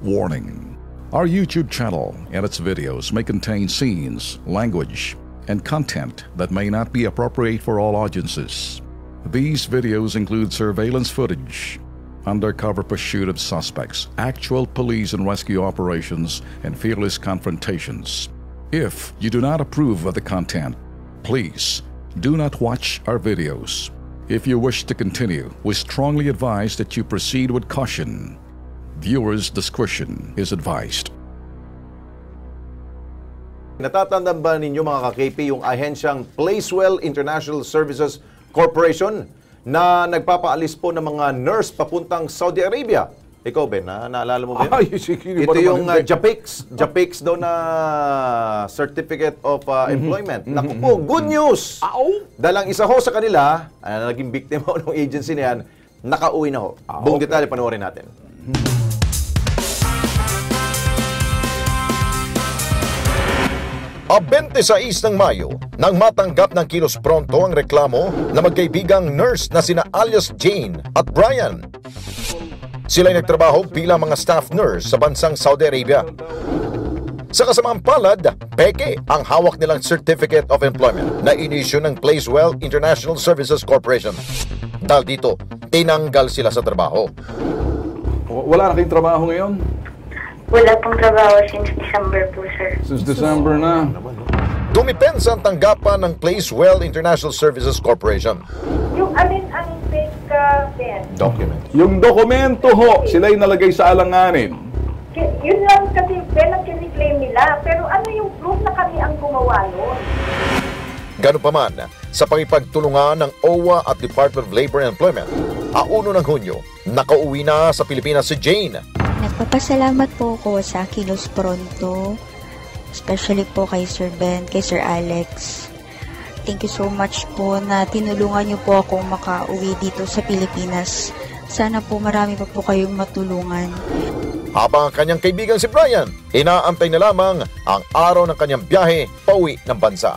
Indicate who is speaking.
Speaker 1: Warning: our YouTube channel and its videos may contain scenes, language, and content that may not be appropriate for all audiences. These videos include surveillance footage, undercover pursuit of suspects, actual police and rescue operations, and fearless confrontations. If you do not approve of the content, please do not watch our videos. If you wish to continue, we strongly advise that you proceed with caution. Viewers' discretion is advised.
Speaker 2: Natatandaan ba ninyo mga ka-KP yung ahensyang Placewell International Services Corporation na nagpapaalis po ng mga nurse papuntang Saudi Arabia? Ikaw, Ben, naalala mo ba yun?
Speaker 3: Ay, sige,
Speaker 2: ito yung JAPIX daw na Certificate of Employment. Naku po, good news! Dahil ang isa ho sa kanila, naging biktima ng agency na yan, nakauwi na ho. Buong detalye panoorin natin.
Speaker 4: A 26 ng Mayo, nang matanggap ng Kilos Pronto ang reklamo na magkaibigang nurse na sina alias Jane at Brian. Sila'y nagtrabaho bilang mga staff nurse sa bansang Saudi Arabia. Sa kasamaang palad, peke ang hawak nilang Certificate of Employment na inisyu ng Placewell International Services Corporation. Dahil dito, tinanggal sila sa trabaho.
Speaker 3: Wala na kayong trabaho ngayon?
Speaker 5: Wala pong trabaho since December po, sir.
Speaker 3: Since December na.
Speaker 4: Dumipensa ang tanggapan ng Placewell International Services Corporation.
Speaker 5: Yung alin ang fake
Speaker 2: Document.
Speaker 3: Yung dokumento ho, sila'y nalagay sa alanganin.
Speaker 5: Yun lang kasi ang kiniklaim nila. Pero ano yung proof na kami ang gumawa nun?
Speaker 4: Ganun pa man, sa pakipagtulungan ng OWA at Department of Labor and Employment, 1 ng Hunyo, nakauwi na sa Pilipinas si Jane.
Speaker 6: Nagpapasalamat po ako sa Kilos Pronto, especially po kay Sir Ben, kay Sir Alex. Thank you so much po na tinulungan niyo po akong makauwi dito sa Pilipinas. Sana po marami pa po kayong matulungan.
Speaker 4: Habang ang kanyang kaibigan si Brian, inaantay na lamang ang araw ng kanyang biyahe pauwi ng bansa.